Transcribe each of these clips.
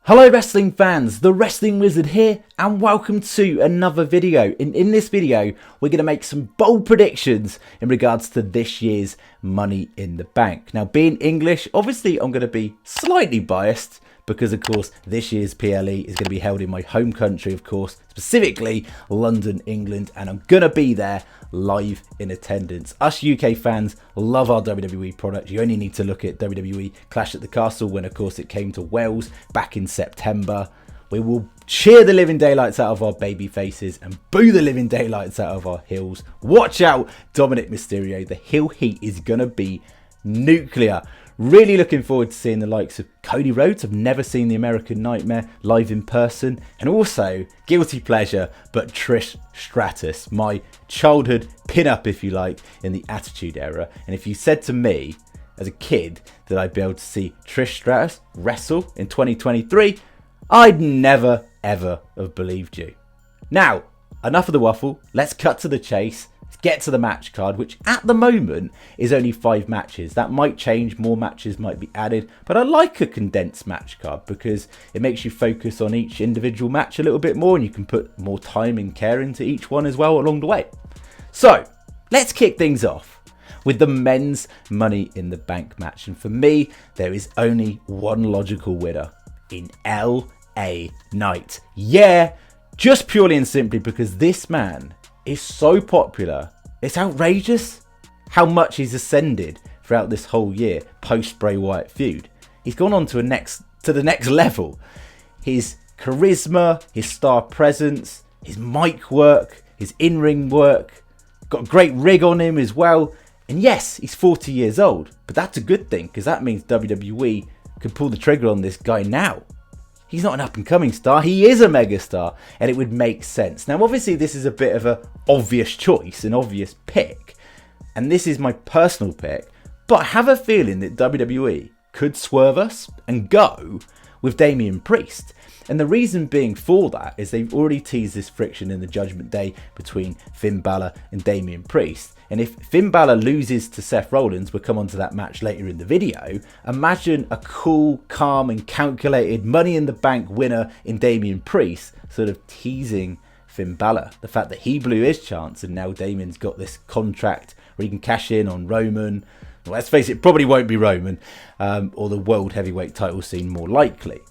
Hello wrestling fans, the Wrestling Wizard here and welcome to another video. In this video we're going to make some bold predictions in regards to this year's Money in the Bank. Now being English, obviously I'm going to be slightly biased because of course this year's PLE is going to be held in my home country, of course, specifically London, England, and I'm going to be there live in attendance. Us UK fans love our WWE product. You only need to look at WWE Clash at the Castle when of course it came to Wales back in September. We will cheer the living daylights out of our baby faces and boo the living daylights out of our heels. Watch out, Dominik Mysterio. The heel heat is going to be nuclear. Really looking forward to seeing the likes of Cody Rhodes. I've never seen the American Nightmare live in person. And also, guilty pleasure, but Trish Stratus, my childhood pin-up, if you like, in the Attitude Era. And if you said to me as a kid that I'd be able to see Trish Stratus wrestle in 2023, I'd never, ever have believed you. Now, enough of the waffle. Let's cut to the chase. Let's get to the match card, which at the moment is only 5 matches. That might change, more matches might be added, but I like a condensed match card because it makes you focus on each individual match a little bit more and you can put more time and care into each one as well along the way. So let's kick things off with the men's Money in the Bank match. And for me, there is only one logical winner in LA Knight. Yeah, just purely and simply because this man is so popular. It's outrageous how much he's ascended throughout this whole year post Bray Wyatt feud. He's gone on to the next level. His charisma, his star presence, his mic work, his in-ring work, got a great rig on him as well. And yes, he's 40 years old, but that's a good thing because that means WWE could pull the trigger on this guy now. He's not an up-and-coming star, he is a megastar, and it would make sense. Now, obviously, this is a bit of an obvious choice, an obvious pick, and this is my personal pick, but I have a feeling that WWE could swerve us and go with Damian Priest. And the reason being for that is they've already teased this friction in the Judgment Day between Finn Balor and Damian Priest. And if Finn Balor loses to Seth Rollins, we'll come on to that match later in the video, imagine a cool, calm and calculated Money in the Bank winner in Damian Priest sort of teasing Finn Balor. The fact that he blew his chance and now Damian's got this contract where he can cash in on Roman. Well, let's face it, probably won't be Roman, or the World Heavyweight title scene more likely.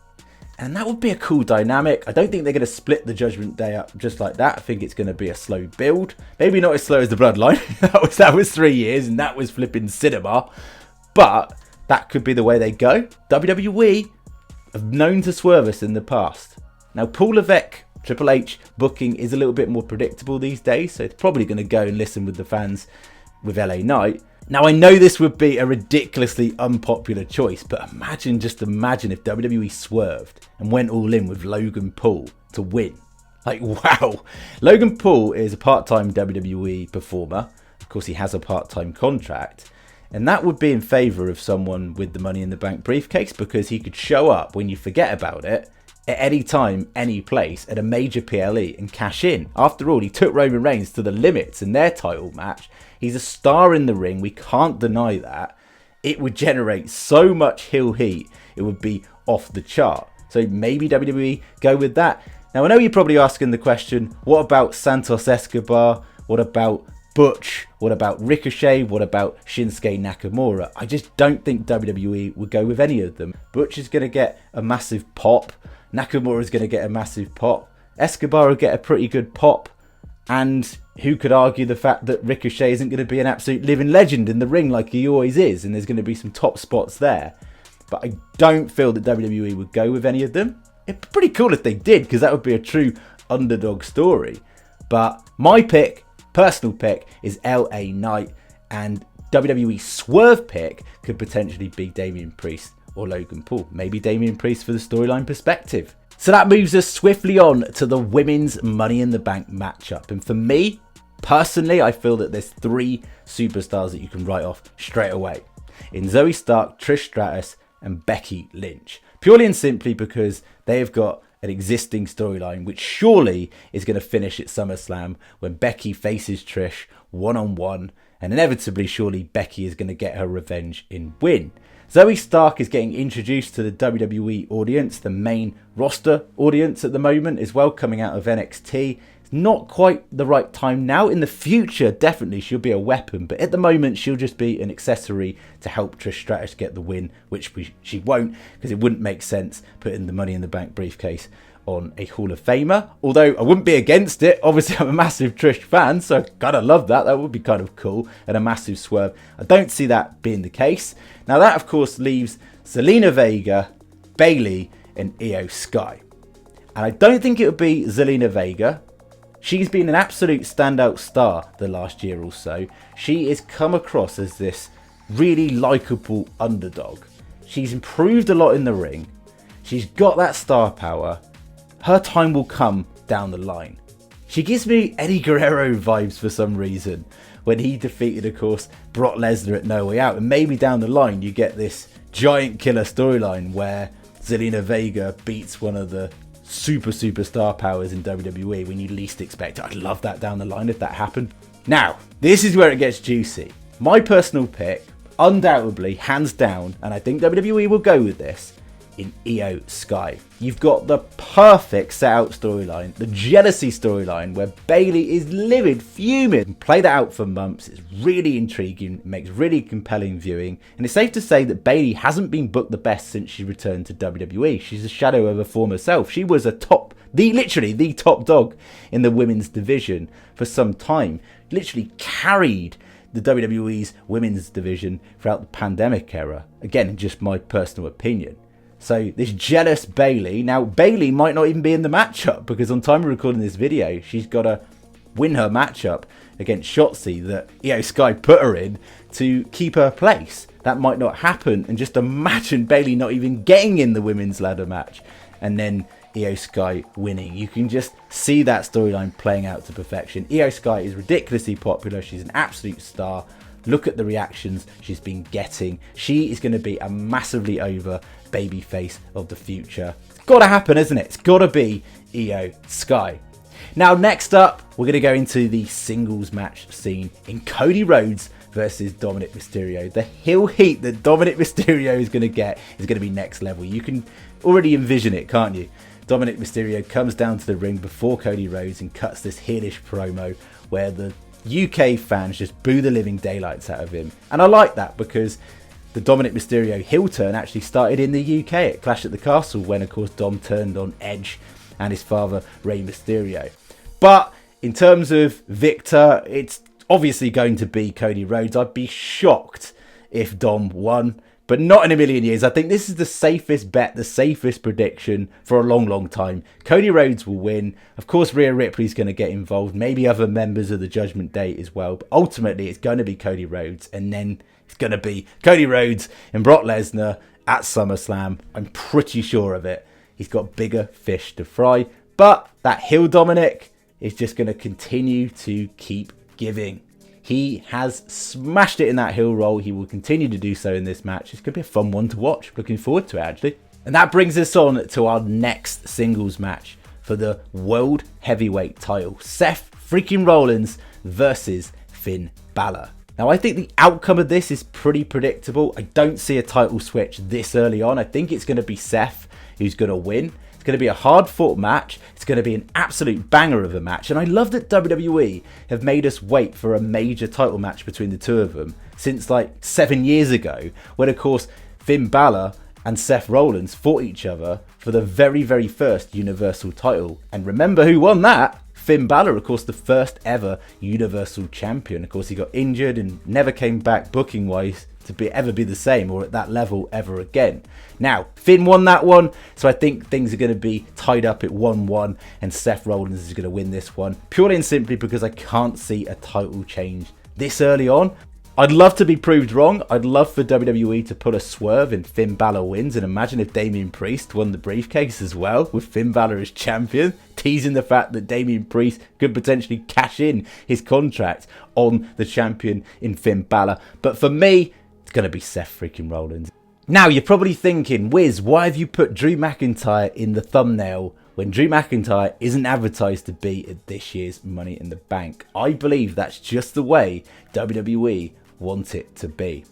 And that would be a cool dynamic. I don't think they're going to split the Judgment Day up just like that. I think it's going to be a slow build. Maybe not as slow as the Bloodline. that was 3 years and that was flipping cinema. But that could be the way they go. WWE have known to swerve us in the past. Now, Paul Levesque, Triple H booking is a little bit more predictable these days. So it's probably going to go and listen with the fans with LA Knight. Now, I know this would be a ridiculously unpopular choice, but imagine if WWE swerved and went all in with Logan Paul to win. Like, wow. Logan Paul is a part-time WWE performer. Of course, he has a part-time contract. And that would be in favour of someone with the Money in the Bank briefcase because he could show up when you forget about it at any time, any place, at a major PLE and cash in. After all, he took Roman Reigns to the limits in their title match. He's a star in the ring. We can't deny that. It would generate so much heel heat. It would be off the chart. So maybe WWE go with that. Now, I know you're probably asking the question, what about Santos Escobar? What about Butch? What about Ricochet? What about Shinsuke Nakamura? I just don't think WWE would go with any of them. Butch is going to get a massive pop. Nakamura is going to get a massive pop. Escobar will get a pretty good pop. And who could argue the fact that Ricochet isn't going to be an absolute living legend in the ring like he always is, and there's going to be some top spots there. But I don't feel that WWE would go with any of them. It'd be pretty cool if they did, because that would be a true underdog story. But my pick, personal pick, is LA Knight, and WWE swerve pick could potentially be Damian Priest or Logan Paul. Maybe Damian Priest for the storyline perspective. So that moves us swiftly on to the women's Money in the Bank matchup. And for me, personally, I feel that there's 3 superstars that you can write off straight away. In Zoe Stark, Trish Stratus, and Becky Lynch. Purely and simply because they have got an existing storyline, which surely is going to finish at SummerSlam when Becky faces Trish one-on-one. And inevitably, surely Becky is going to get her revenge and win. Zoe Stark is getting introduced to the WWE audience, the main roster audience at the moment as well, coming out of NXT. It's not quite the right time now. In the future, definitely she'll be a weapon, but at the moment she'll just be an accessory to help Trish Stratus get the win, which she won't, because it wouldn't make sense putting the Money in the Bank briefcase on a Hall of Famer. Although I wouldn't be against it. Obviously I'm a massive Trish fan, so kind of love that. That would be kind of cool and a massive swerve. I don't see that being the case. Now that of course leaves Zelina Vega, Bayley and Io Sky. And I don't think it would be Zelina Vega. She's been an absolute standout star the last year or so. She has come across as this really likeable underdog. She's improved a lot in the ring. She's got that star power. Her time will come down the line. She gives me Eddie Guerrero vibes for some reason when he defeated, of course, Brock Lesnar at No Way Out. And maybe down the line you get this giant killer storyline where Zelina Vega beats one of the superstar powers in WWE when you least expect it. I'd love that down the line if that happened. Now, this is where it gets juicy. My personal pick, undoubtedly, hands down, and I think WWE will go with this, in Io Sky. You've got the perfect set out storyline, the jealousy storyline where Bayley is livid, fuming. Play that out for months. It's really intriguing, makes really compelling viewing, and it's safe to say that Bayley hasn't been booked the best since she returned to WWE. She's a shadow of her former self. She was literally the top dog in the women's division for some time. Literally carried the WWE's women's division throughout the pandemic era. Again, just my personal opinion. So this jealous Bayley, now Bayley might not even be in the matchup because on time of recording this video, she's got to win her matchup against Shotzi that Io Sky put her in to keep her place. That might not happen, and just imagine Bayley not even getting in the women's ladder match and then Io Sky winning. You can just see that storyline playing out to perfection. Io Sky is ridiculously popular. She's an absolute star. Look at the reactions she's been getting. She is going to be a massively over babyface of the future. It's got to happen, isn't it? It's got to be Io Sky. Now, next up, we're going to go into the singles match scene in Cody Rhodes versus Dominik Mysterio. The heel heat that Dominik Mysterio is going to get is going to be next level. You can already envision it, can't you? Dominik Mysterio comes down to the ring before Cody Rhodes and cuts this heelish promo where the UK fans just boo the living daylights out of him. And I like that because the Dominik Mysterio heel turn actually started in the UK at Clash at the Castle when, of course, Dom turned on Edge and his father, Rey Mysterio. But in terms of Victor, it's obviously going to be Cody Rhodes. I'd be shocked if Dom won, but not in a million years. I think this is the safest bet, the safest prediction for a long time. Cody Rhodes will win. Of course, Rhea Ripley's going to get involved, maybe other members of the Judgment Day as well, but ultimately it's going to be Cody Rhodes, and then it's going to be Cody Rhodes and Brock Lesnar at SummerSlam. I'm pretty sure of it. He's got bigger fish to fry, but that heel Dominik is just going to continue to keep giving. He has smashed it in that heel roll. He will continue to do so in this match. It's going to be a fun one to watch. Looking forward to it, actually. And that brings us on to our next singles match for the World Heavyweight title. Seth freaking Rollins versus Finn Balor. Now, I think the outcome of this is pretty predictable. I don't see a title switch this early on. I think it's going to be Seth who's going to win. It's going to be a hard-fought match. It's going to be an absolute banger of a match. And I love that WWE have made us wait for a major title match between the two of them since like 7 years ago, when, of course, Finn Balor and Seth Rollins fought each other for the very first Universal title. And remember who won that? Finn Balor, of course, the first ever Universal Champion. Of course, he got injured and never came back booking-wise to ever be the same or at that level ever again. Now, Finn won that one, so I think things are going to be tied up at 1-1, and Seth Rollins is going to win this one, purely and simply because I can't see a title change this early on. I'd love to be proved wrong. I'd love for WWE to put a swerve and Finn Balor wins, and imagine if Damian Priest won the briefcase as well with Finn Balor as champion, teasing the fact that Damian Priest could potentially cash in his contract on the champion in Finn Balor. But for me, it's going to be Seth freaking Rollins. Now, you're probably thinking, Wiz, why have you put Drew McIntyre in the thumbnail when Drew McIntyre isn't advertised to be at this year's Money in the Bank? I believe that's just the way WWE want it to be.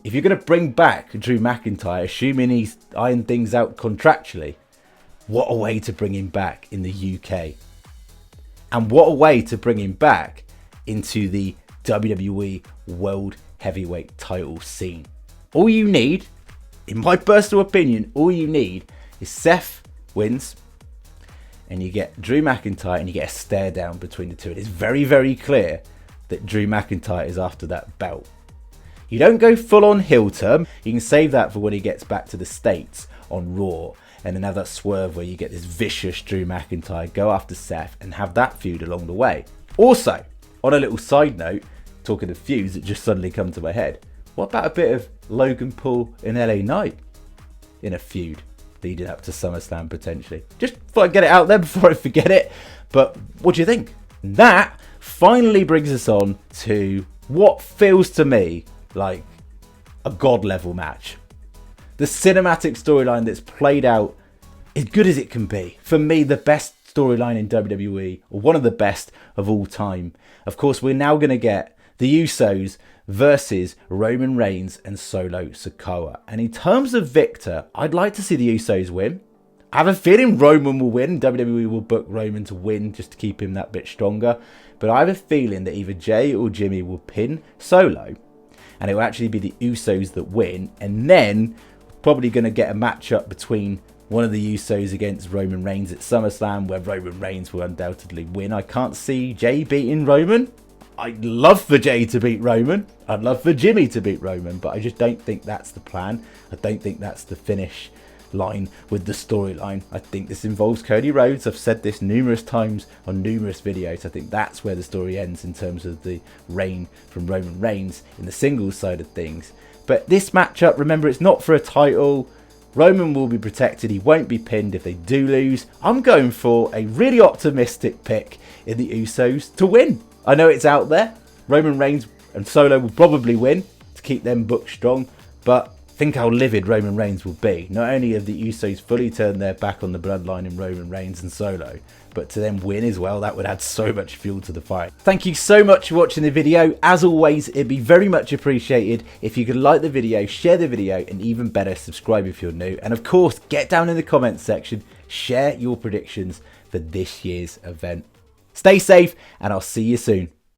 if you're going to bring back Drew McIntyre, assuming he's ironed things out contractually, what a way to bring him back in the UK. And what a way to bring him back into the WWE World Heavyweight title scene. All you need, in my personal opinion, all you need is Seth wins and you get Drew McIntyre and you get a stare down between the two. It is very, very clear that Drew McIntyre is after that belt. You don't go full on heel turn. You can save that for when he gets back to the States on Raw and then have that swerve where you get this vicious Drew McIntyre go after Seth and have that feud along the way. Also, on a little side note, talking of feuds that just suddenly come to my head, what about a bit of Logan Paul and LA Knight in a feud leading up to SummerSlam potentially? Just thought I'd get it out there before I forget it. But what do you think? And that finally brings us on to what feels to me like a god level match. The cinematic storyline that's played out as good as it can be. For me, the best storyline in WWE, or one of the best of all time. Of course, we're now going to get the Usos versus Roman Reigns and Solo Sikoa. And in terms of victor, I'd like to see the Usos win. I have a feeling Roman will win. WWE will book Roman to win just to keep him that bit stronger. But I have a feeling that either Jay or Jimmy will pin Solo. And it will actually be the Usos that win. And then probably going to get a matchup between one of the Usos against Roman Reigns at SummerSlam, where Roman Reigns will undoubtedly win. I can't see Jay beating Roman. I'd love for Jay to beat Roman. I'd love for Jimmy to beat Roman, but I just don't think that's the plan. I don't think that's the finish line with the storyline. I think this involves Cody Rhodes. I've said this numerous times on numerous videos. I think that's where the story ends in terms of the reign from Roman Reigns in the singles side of things. But this matchup, remember, it's not for a title. Roman will be protected. He won't be pinned if they do lose. I'm going for a really optimistic pick in the Usos to win. I know it's out there. Roman Reigns and Solo will probably win to keep them booked strong, but think how livid Roman Reigns will be. Not only have the Usos fully turned their back on the bloodline in Roman Reigns and Solo, but to then win as well, that would add so much fuel to the fight. Thank you so much for watching the video. As always, it'd be very much appreciated if you could like the video, share the video, and even better, subscribe if you're new. And of course, get down in the comments section, share your predictions for this year's event. Stay safe, and I'll see you soon.